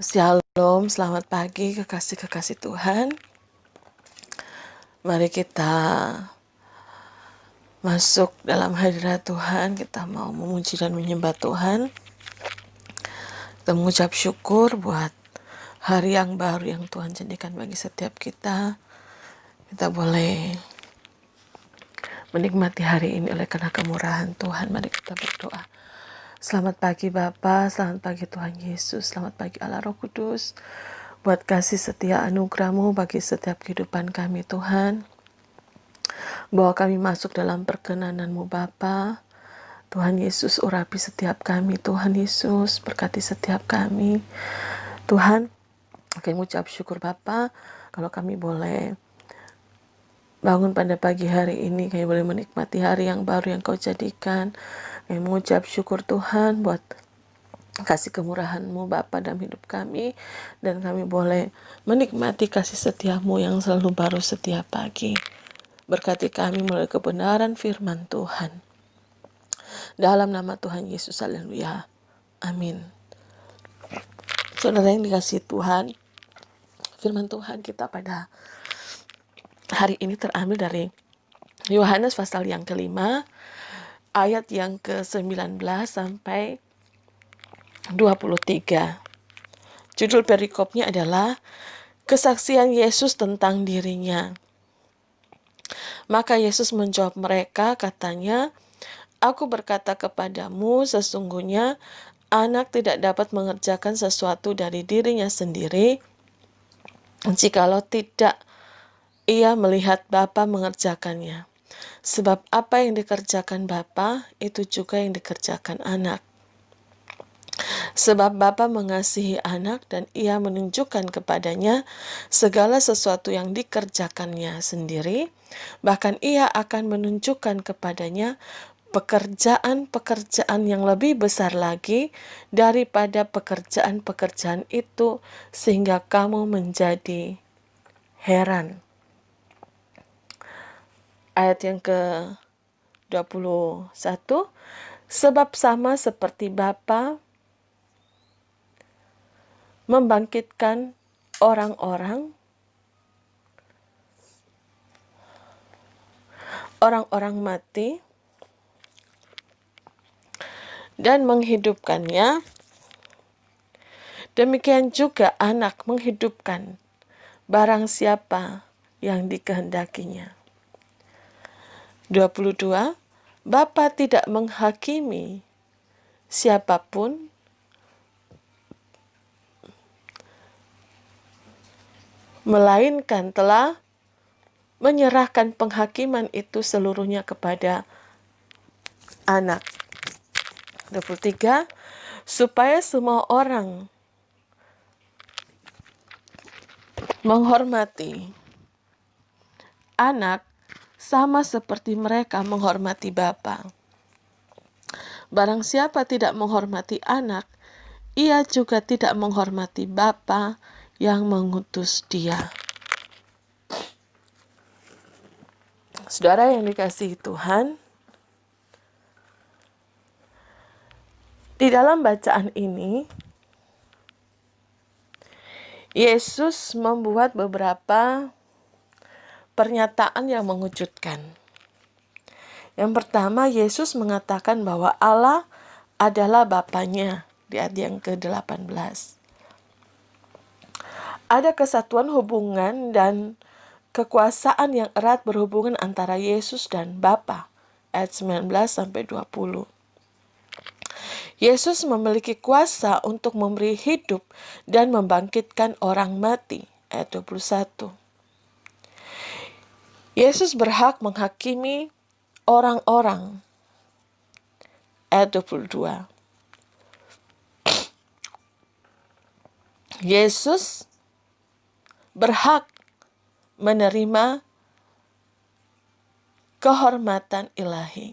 Shalom, selamat pagi kekasih-kekasih Tuhan. Mari kita masuk dalam hadirat Tuhan. Kita mau memuji dan menyembah Tuhan. Kita mengucap syukur buat hari yang baru yang Tuhan jadikan bagi setiap kita. Kita boleh menikmati hari ini oleh karena kemurahan Tuhan. Mari kita berdoa. Selamat pagi Bapa, selamat pagi Tuhan Yesus, selamat pagi Allah Roh Kudus. Buat kasih setia anugerah-Mu bagi setiap kehidupan kami Tuhan. Bawa kami masuk dalam perkenanan-Mu Bapa. Tuhan Yesus urapi setiap kami. Tuhan Yesus berkati setiap kami. Tuhan, kami mengucap syukur Bapa kalau kami boleh bangun pada pagi hari ini, kami boleh menikmati hari yang baru yang Kau jadikan. Kami mengucap syukur Tuhan buat kasih kemurahan-Mu Bapa dalam hidup kami, dan kami boleh menikmati kasih setia-Mu yang selalu baru setiap pagi. Berkati kami melalui kebenaran firman Tuhan. Dalam nama Tuhan Yesus, haleluya. Amin. Saudara yang dikasihi Tuhan, firman Tuhan kita pada hari ini terambil dari Yohanes pasal yang kelima, ayat yang ke-19 sampai 23. Judul perikopnya adalah kesaksian Yesus tentang dirinya. Maka Yesus menjawab mereka, katanya, Aku berkata kepadamu, sesungguhnya anak tidak dapat mengerjakan sesuatu dari dirinya sendiri, jikalau tidak ia melihat Bapa mengerjakannya. Sebab apa yang dikerjakan Bapa, itu juga yang dikerjakan anak. Sebab Bapa mengasihi anak dan ia menunjukkan kepadanya segala sesuatu yang dikerjakannya sendiri. Bahkan ia akan menunjukkan kepadanya pekerjaan-pekerjaan yang lebih besar lagi daripada pekerjaan-pekerjaan itu, sehingga kamu menjadi heran. Ayat yang ke-21, sebab sama seperti Bapa membangkitkan orang-orang mati dan menghidupkannya, demikian juga anak menghidupkan barang siapa yang dikehendakinya. 22. Bapa tidak menghakimi siapapun, melainkan telah menyerahkan penghakiman itu seluruhnya kepada anak. 23. Supaya semua orang menghormati anak sama seperti mereka menghormati Bapa. Barang siapa tidak menghormati anak, ia juga tidak menghormati Bapa yang mengutus dia. Saudara yang dikasihi Tuhan, di dalam bacaan ini, Yesus membuat beberapa pernyataan yang mengejutkan. Yang pertama, Yesus mengatakan bahwa Allah adalah Bapanya di ayat yang ke-18. Ada kesatuan hubungan dan kekuasaan yang erat berhubungan antara Yesus dan Bapa. Ayat 19 sampai 20. Yesus memiliki kuasa untuk memberi hidup dan membangkitkan orang mati. Ayat 21. Yesus berhak menghakimi orang-orang. Ayat 22. Yesus berhak menerima kehormatan ilahi.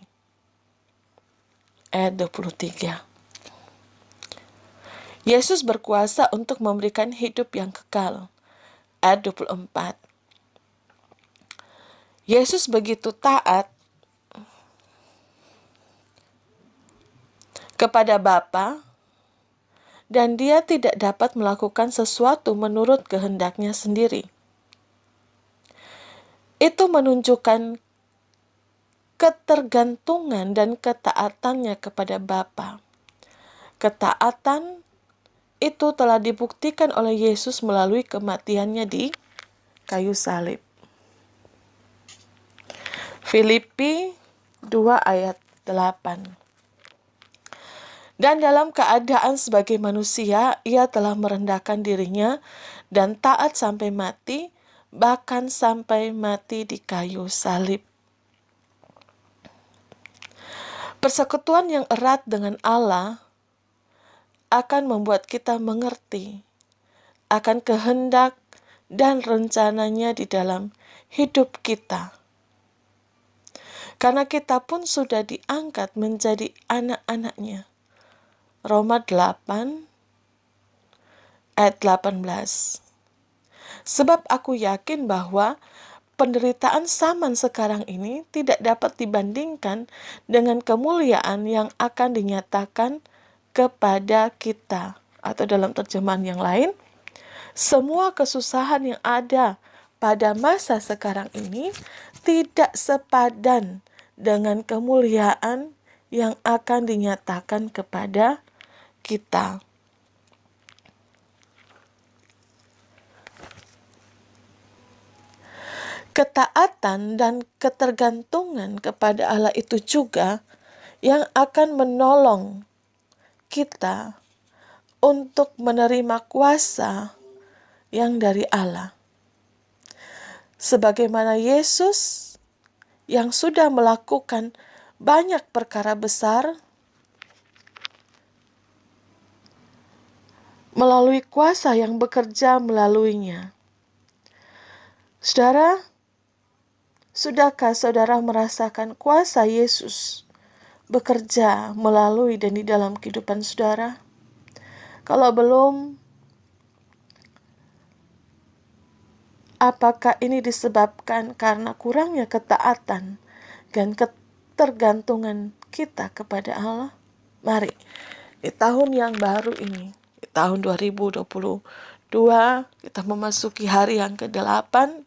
Ayat 23. Yesus berkuasa untuk memberikan hidup yang kekal. Ayat 24. Yesus begitu taat kepada Bapa dan dia tidak dapat melakukan sesuatu menurut kehendaknya sendiri. Itu menunjukkan ketergantungan dan ketaatannya kepada Bapa. Ketaatan itu telah dibuktikan oleh Yesus melalui kematiannya di kayu salib. Filipi 2 ayat 8. Dan dalam keadaan sebagai manusia, ia telah merendahkan dirinya dan taat sampai mati, bahkan sampai mati di kayu salib. Persekutuan yang erat dengan Allah akan membuat kita mengerti akan kehendak dan rencananya di dalam hidup kita. Karena kita pun sudah diangkat menjadi anak-anaknya. Roma 8 ayat 18. Sebab aku yakin bahwa penderitaan zaman sekarang ini tidak dapat dibandingkan dengan kemuliaan yang akan dinyatakan kepada kita. Atau dalam terjemahan yang lain, semua kesusahan yang ada pada masa sekarang ini tidak sepadan dengan kemuliaan yang akan dinyatakan kepada kita. Ketaatan dan ketergantungan kepada Allah itu juga yang akan menolong kita untuk menerima kuasa yang dari Allah. Sebagaimana Yesus yang sudah melakukan banyak perkara besar melalui kuasa yang bekerja melaluinya. Saudara, sudahkah saudara merasakan kuasa Yesus bekerja melalui dan di dalam kehidupan saudara? Kalau belum, apakah ini disebabkan karena kurangnya ketaatan dan ketergantungan kita kepada Allah? Mari, di tahun yang baru ini, di tahun 2022, kita memasuki hari yang ke-8.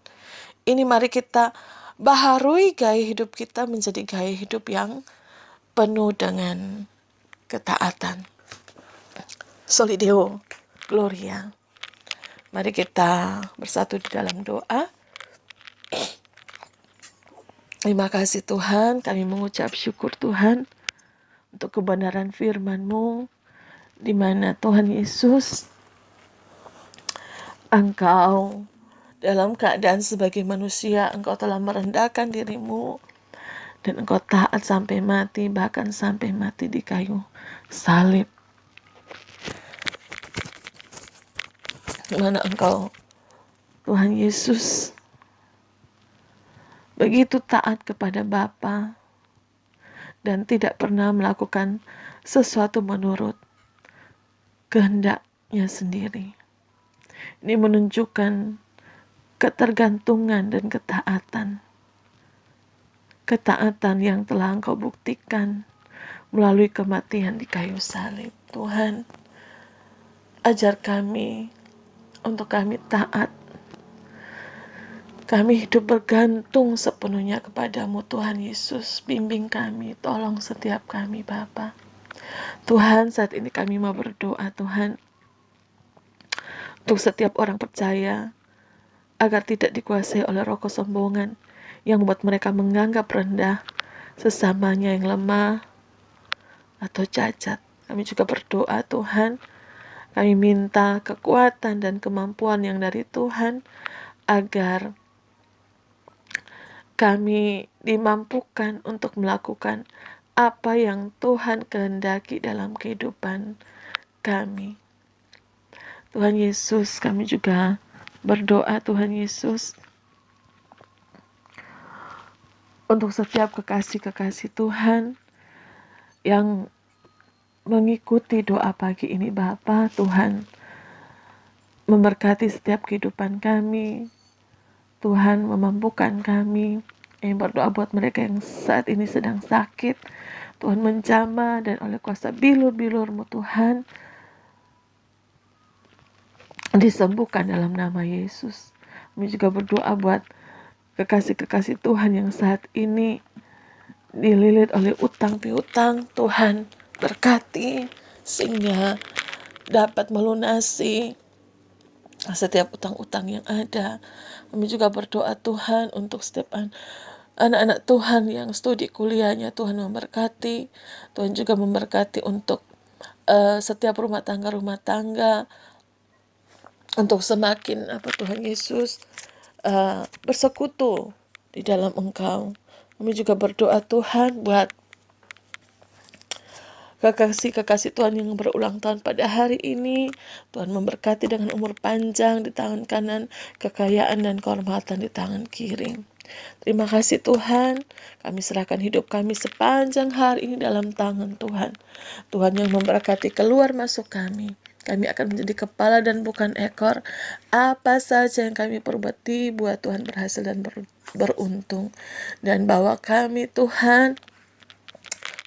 Ini mari kita baharui gaya hidup kita menjadi gaya hidup yang penuh dengan ketaatan. Soli Deo Gloria. Mari kita bersatu di dalam doa. Terima kasih Tuhan, kami mengucap syukur Tuhan untuk kebenaran firman-Mu, di mana Tuhan Yesus, Engkau dalam keadaan sebagai manusia, Engkau telah merendahkan diri-Mu, dan Engkau taat sampai mati, bahkan sampai mati di kayu salib. Mana Engkau, Tuhan Yesus, begitu taat kepada Bapa dan tidak pernah melakukan sesuatu menurut kehendaknya sendiri. Ini menunjukkan ketergantungan dan ketaatan. Ketaatan yang telah Engkau buktikan melalui kematian di kayu salib. Tuhan, ajar kami untuk kami taat. Kami hidup bergantung sepenuhnya kepadamu Tuhan Yesus. Bimbing kami, tolong setiap kami Bapa. Tuhan, saat ini kami mau berdoa Tuhan, untuk setiap orang percaya, agar tidak dikuasai oleh roh kesombongan yang membuat mereka menganggap rendah sesamanya yang lemah atau cacat. Kami juga berdoa Tuhan, kami minta kekuatan dan kemampuan yang dari Tuhan, agar kami dimampukan untuk melakukan apa yang Tuhan kehendaki dalam kehidupan kami. Tuhan Yesus, kami juga berdoa Tuhan Yesus, untuk setiap kekasih-kekasih Tuhan yang mengikuti doa pagi ini Bapa. Tuhan, memberkati setiap kehidupan kami. Tuhan, memampukan kami. Yang berdoa buat mereka yang saat ini sedang sakit, Tuhan menjamah, dan oleh kuasa bilur-bilur-Mu Tuhan, disembuhkan dalam nama Yesus. Kami juga berdoa buat kekasih-kekasih Tuhan yang saat ini dililit oleh utang piutang. Tuhan berkati sehingga dapat melunasi setiap utang-utang yang ada. Kami juga berdoa Tuhan untuk setiap anak-anak Tuhan yang studi kuliahnya. Tuhan memberkati. Tuhan juga memberkati untuk setiap rumah tangga untuk semakin Tuhan Yesus bersekutu di dalam Engkau. Kami juga berdoa Tuhan buat kekasih-kekasih Tuhan yang berulang tahun pada hari ini. Tuhan memberkati dengan umur panjang di tangan kanan, kekayaan dan kehormatan di tangan kiri. Terima kasih Tuhan, kami serahkan hidup kami sepanjang hari ini dalam tangan Tuhan. Tuhan yang memberkati keluar masuk kami. Kami akan menjadi kepala dan bukan ekor. Apa saja yang kami perbuati, buat Tuhan berhasil dan beruntung. Dan bawa kami Tuhan,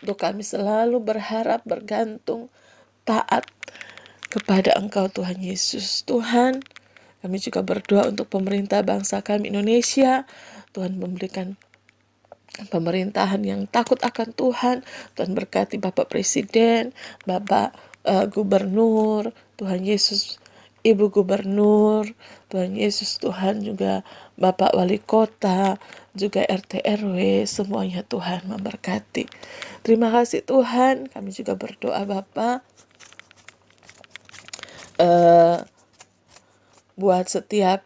untuk kami selalu berharap, bergantung, taat kepada Engkau Tuhan Yesus. Tuhan, kami juga berdoa untuk pemerintah bangsa kami Indonesia. Tuhan memberikan pemerintahan yang takut akan Tuhan. Tuhan berkati Bapak Presiden, Bapak Gubernur, Tuhan Yesus, Ibu Gubernur, Tuhan Yesus, Tuhan juga Bapak Wali Kota, juga RT RW, semuanya Tuhan memberkati. Terima kasih Tuhan, kami juga berdoa Bapak buat setiap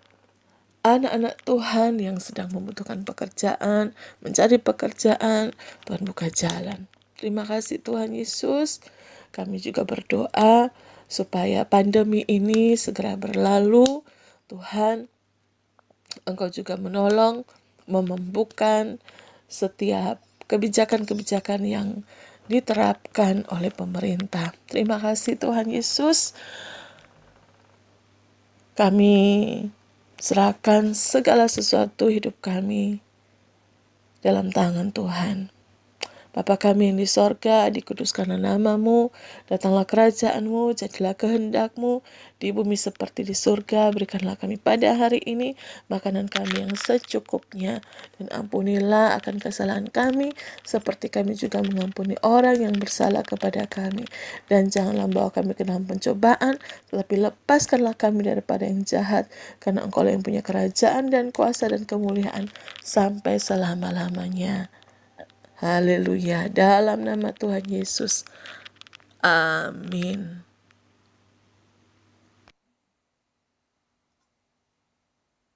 anak-anak Tuhan yang sedang membutuhkan pekerjaan, mencari pekerjaan, Tuhan buka jalan. Terima kasih Tuhan Yesus. Kami juga berdoa supaya pandemi ini segera berlalu. Tuhan, Engkau juga menolong, memembukan setiap kebijakan-kebijakan yang diterapkan oleh pemerintah. Terima kasih Tuhan Yesus. Kami serahkan segala sesuatu hidup kami dalam tangan Tuhan. Bapa kami yang di sorga, dikuduskanlah namamu, datanglah kerajaanmu, jadilah kehendakmu, di bumi seperti di surga. Berikanlah kami pada hari ini makanan kami yang secukupnya, dan ampunilah akan kesalahan kami, seperti kami juga mengampuni orang yang bersalah kepada kami. Dan janganlah bawa kami ke dalam pencobaan, tetapi lepaskanlah kami daripada yang jahat, karena Engkau yang punya kerajaan dan kuasa dan kemuliaan sampai selama-lamanya. Haleluya, dalam nama Tuhan Yesus. Amin.